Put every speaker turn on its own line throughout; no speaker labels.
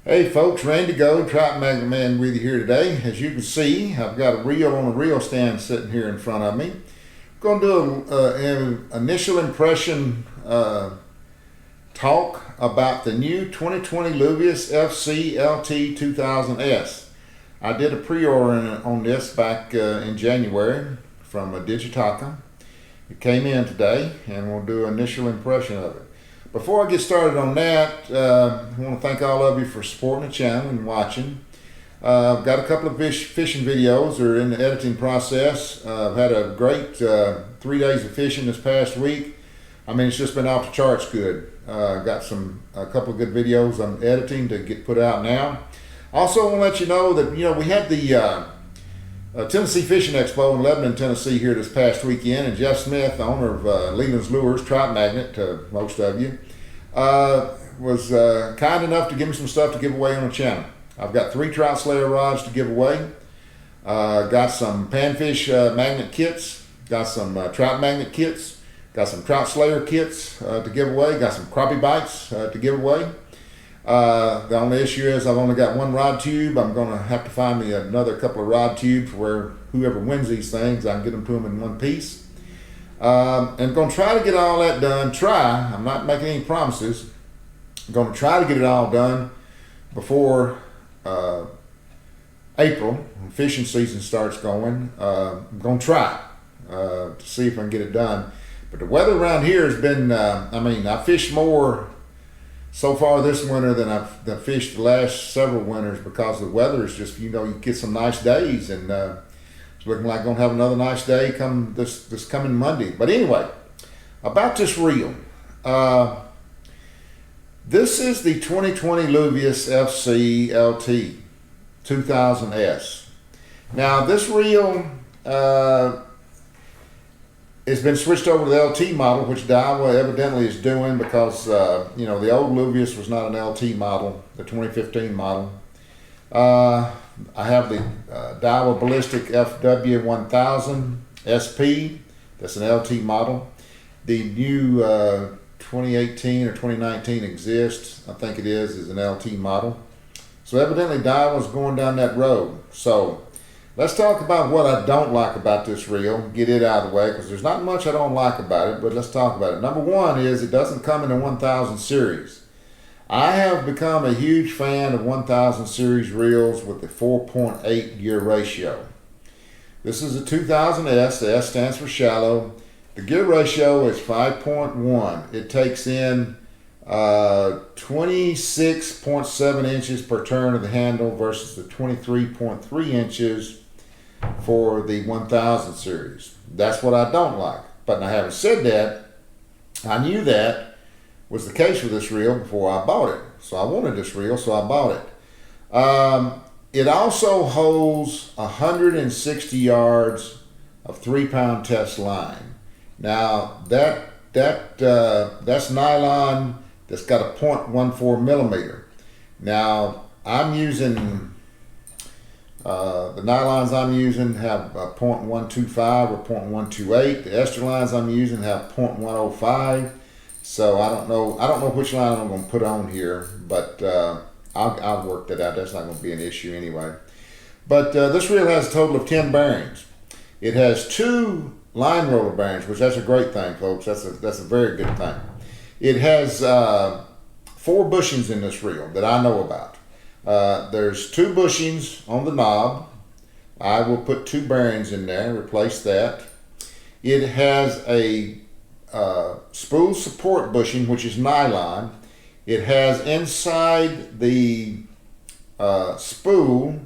Hey folks, Randy Go, Trout Magnet Man with you here today. As you can see, I've got a reel on a reel stand sitting here in front of me. I'm going to do an initial impression talk about the new 2020 Luvias FC LT 2000S. I did a pre-order on this back in January from Digitaka. It came in today and we'll do an initial impression of it. Before I get started on that, I want to thank all of you for supporting the channel and watching. I've got a couple of fishing videos that are in the editing process. I've had a great 3 days of fishing this past week. I mean, it's just been off the charts good. Got a couple of good videos I'm editing to get put out now. Also want to let you know that, we had the Tennessee Fishing Expo in Lebanon, Tennessee here this past weekend, and Jeff Smith, the owner of Leland's Lures, Trout Magnet to most of you, was kind enough to give me some stuff to give away on the channel. I've got 3 trout slayer rods to give away. Got some panfish magnet kits, got some trout magnet kits, got some trout slayer kits to give away, got some crappie bites to give away. The only issue is I've only got 1 rod tube. I'm going to have to find me another couple of rod tubes where whoever wins these things, I can get them to them in one piece. And going to try to get all that done. I'm not making any promises. I'm going to try to get it all done before April, when fishing season starts going. I'm going to try to see if I can get it done. But the weather around here has been, I fished more so far this winter than I've fished the last several winters because the weather is just, you get some nice days, and it's looking like going to have another nice day come this coming Monday. But anyway, about this reel. This is the 2020 Luvias FC LT 2000S. Now this reel it's been switched over to the LT model, which Daiwa evidently is doing because, the old Luvias was not an LT model, the 2015 model. I have the Daiwa Ballistic FW 1000 SP, that's an LT model. The new 2018 or 2019 exists, I think it is an LT model. So evidently Daiwa's going down that road. So let's talk about what I don't like about this reel, get it out of the way, because there's not much I don't like about it, but let's talk about it. Number one is it doesn't come in a 1000 series. I have become a huge fan of 1000 series reels with the 4.8 gear ratio. This is a 2000S, the S stands for shallow. The gear ratio is 5.1. It takes in 26.7 inches per turn of the handle versus the 23.3 inches for the 1000 series. That's what I don't like. But having said that, I knew that was the case with this reel before I bought it. So I wanted this reel, so I bought it. It also holds 160 yards of 3-pound test line. Now that's nylon that's got a 0.14 millimeter. Now I'm using the nylons I'm using have a 0.125 or 0.128. The ester lines I'm using have 0.105. So I don't know which line I'm going to put on here, but I'll work that out. That's not going to be an issue anyway. But this reel has a total of 10 bearings. It has 2 line roller bearings, which that's a great thing, folks. That's a very good thing. It has 4 bushings in this reel that I know about. There's 2 bushings on the knob. I will put 2 bearings in there, replace that. It has a spool support bushing, which is nylon. It has inside the spool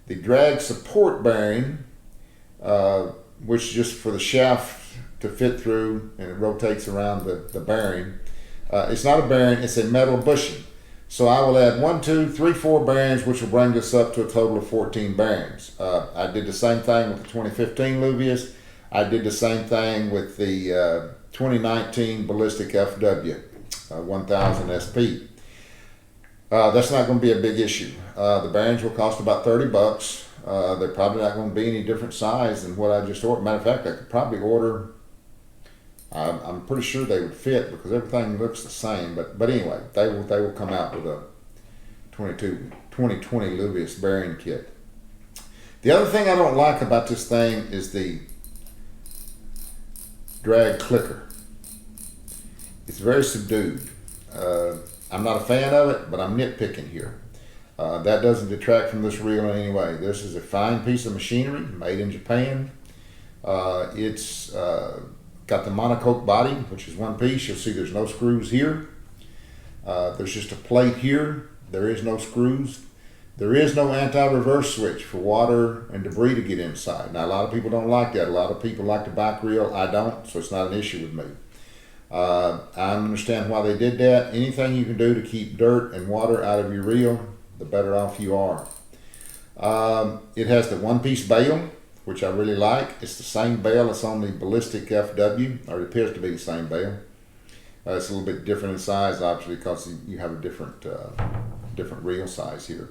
the drag support bearing, which is just for the shaft to fit through, and it rotates around the bearing. It's not a bearing, it's a metal bushing. So I will add 1, 2, 3, 4 bearings, which will bring us up to a total of 14 bearings. I did the same thing with the 2015 Luvias. I did the same thing with the 2019 Ballistic FW 1000 SP. That's not going to be a big issue. The bearings will cost about $30. They're probably not going to be any different size than what I just ordered. Matter of fact, I could probably order, I'm pretty sure they would fit because everything looks the same. But anyway, they will come out with a 2020 Luvias bearing kit. The other thing I don't like about this thing is the drag clicker. It's very subdued. I'm not a fan of it, but I'm nitpicking here. That doesn't detract from this reel in any way. This is a fine piece of machinery made in Japan. It's got the monocoque body, which is one piece. You'll see there's no screws here. There's just a plate here. There is no screws. There is no anti-reverse switch for water and debris to get inside. Now, a lot of people don't like that. A lot of people like the bike reel. I don't, so it's not an issue with me. I understand why they did that. Anything you can do to keep dirt and water out of your reel, the better off you are. It has the one-piece bail, which I really like. It's the same bail that's on the Ballistic FW, or it appears to be the same bail. It's a little bit different in size, obviously, because you have a different reel size here.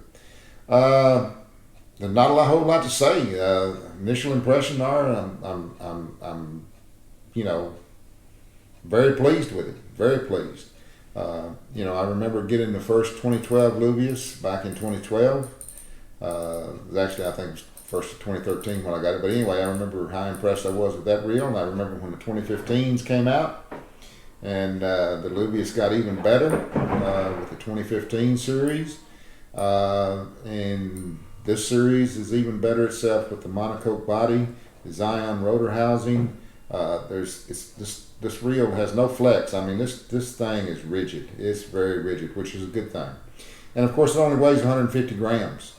There's not a whole lot to say. Initial impression are I'm very pleased with it. Very pleased. I remember getting the first 2012 Luvias back in 2012. It was actually, I think, it was first of 2013 when I got it. But anyway, I remember how impressed I was with that reel, and I remember when the 2015s came out, and the Luvias got even better with the 2015 series. And this series is even better itself with the monocoque body, the Zion rotor housing. This reel has no flex. I mean, this thing is rigid. It's very rigid, which is a good thing. And of course, it only weighs 150 grams,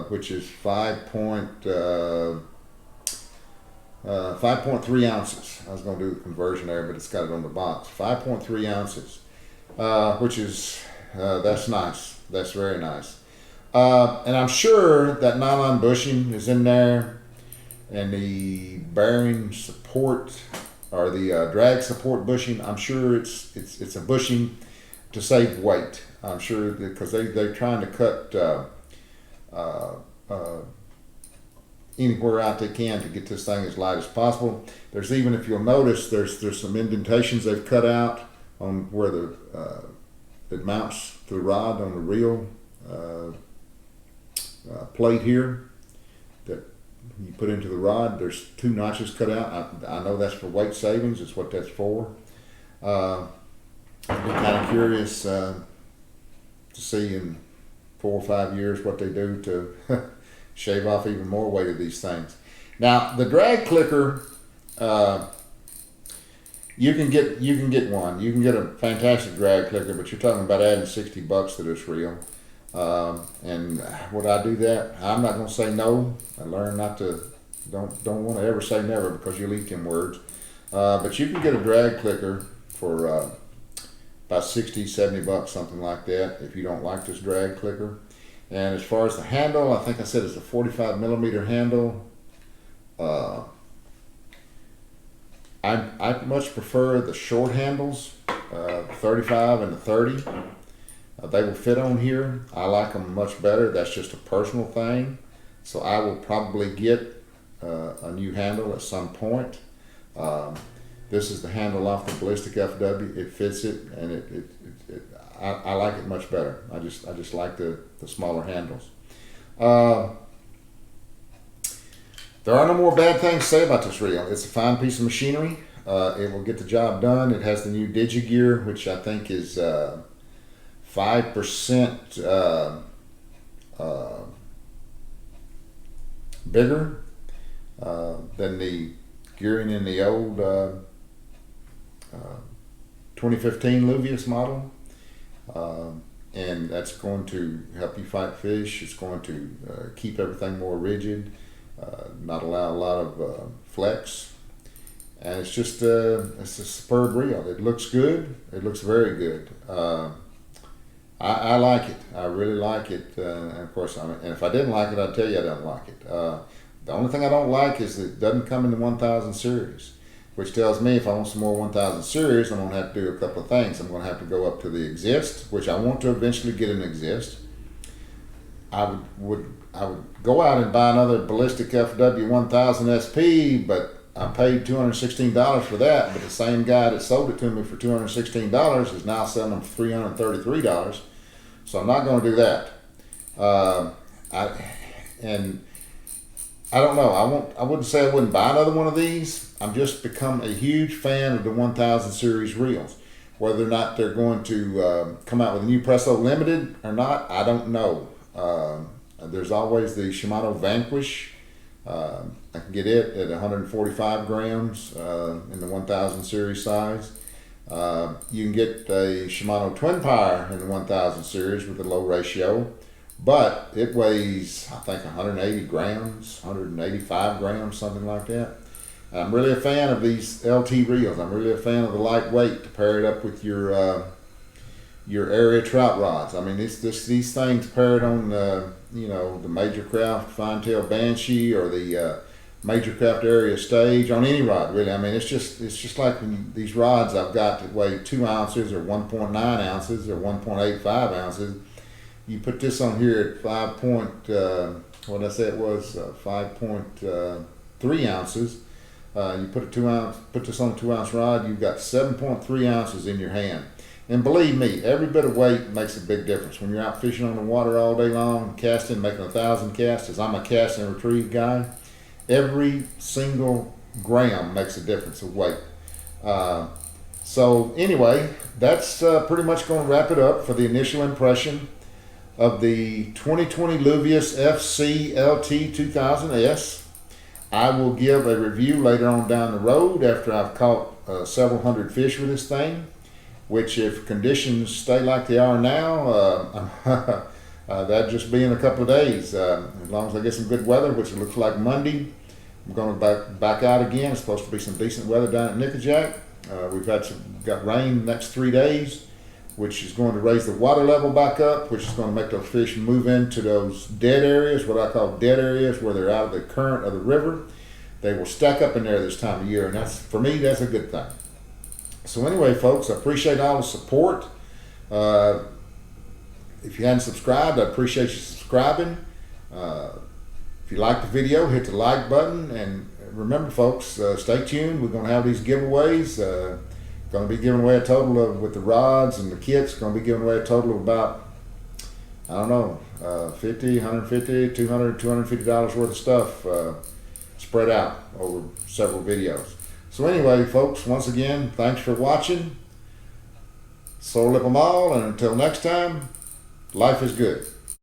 which is 5.3 ounces. I was going to do the conversion there, but it's got it on the box. 5.3 ounces, which is that's nice. That's very nice. And I'm sure that nylon bushing is in there, and the bearing support, or the drag support bushing. I'm sure it's a bushing to save weight. I'm sure because they're trying to cut anywhere out they can to get this thing as light as possible. There's even, if you'll notice, there's some indentations they've cut out on where it mounts to the rod on the reel plate here that you put into the rod. There's 2 notches cut out. I know that's for weight savings. It's what that's for. I'd be kind of curious to see in 4 or 5 years what they do to shave off even more weight of these things. Now, the drag clicker, you can get one. You can get a fantastic drag clicker, but you're talking about adding $60 to this reel. And would I do that? I'm not going to say no. I learned not to. Don't want to ever say never, because you'll eat them words. But you can get a drag clicker for about $60-$70, something like that, if you don't like this drag clicker. And as far as the handle, I think I said it's a 45 millimeter handle. I much prefer the short handles, the 35 and the 30. They will fit on here. I like them much better. That's just a personal thing. So I will probably get a new handle at some point. This is the handle off the Ballistic FW. It fits it, and I like it much better. I just like the smaller handles. There are no more bad things to say about this reel. It's a fine piece of machinery. It will get the job done. It has the new DigiGear, which I think is 5% bigger than the gearing in the old 2015 Luvias model. And that's going to help you fight fish. It's going to keep everything more rigid, not allow a lot of flex. And it's just it's a superb reel. It looks good. It looks very good. I like it. I really like it. And of course, and if I didn't like it, I'd tell you I don't like it. The only thing I don't like is that it doesn't come in the 1000 series, which tells me if I want some more 1000 series, I'm going to have to do a couple of things. I'm going to have to go up to the Exist, which I want to eventually get an Exist. I would go out and buy another Ballistic FW 1000 SP, but I paid $216 for that. But the same guy that sold it to me for $216 is now selling them for $333. So I'm not going to do that. And I don't know. I wouldn't say I wouldn't buy another one of these. I'm just become a huge fan of the 1000 series reels. Whether or not they're going to come out with a new Presto Limited or not, I don't know. There's always the Shimano Vanquish. I can get it at 145 grams in the 1000 series size. You can get a Shimano Twin Power in the 1000 series with a low ratio, but it weighs, I think, 180 grams, 185 grams, something like that. I'm really a fan of these LT reels. I'm really a fan of the lightweight to pair it up with your area trout rods. I mean, these things paired on the Major Craft Fine Tail Banshee or the Major Craft Area Stage on any rod, really. I mean, it's just like these rods I've got that weigh 2 ounces or 1.9 ounces or 1.85 ounces. You put this on here at 5.3 ounces. You put this on a 2 ounce rod, you've got 7.3 ounces in your hand. And believe me, every bit of weight makes a big difference. When you're out fishing on the water all day long, casting, making 1,000 casts, as I'm a cast and retrieve guy, every single gram makes a difference of weight. So anyway, that's pretty much going to wrap it up for the initial impression of the 2020 Luvias FC LT 2000S. I will give a review later on down the road after I've caught several hundred fish with this thing, which if conditions stay like they are now, that'd just be in a couple of days. As long as I get some good weather, which it looks like Monday, I'm going to back out again. It's supposed to be some decent weather down at Nickajack. We've got rain the next 3 days, which is going to raise the water level back up, which is going to make those fish move into those dead areas, what I call dead areas, where they're out of the current of the river. They will stack up in there this time of year, and for me, that's a good thing. So anyway, folks, I appreciate all the support. If you hadn't subscribed, I appreciate you subscribing. If you like the video, hit the like button, and remember, folks, stay tuned. We're going to have these giveaways. Going to be giving away a total of, with the rods and the kits, going to be giving away a total of about, I don't know, $50, $150, $200, $250 worth of stuff spread out over several videos. So anyway, folks, once again, thanks for watching. Soul Lip 'em all, and until next time, life is good.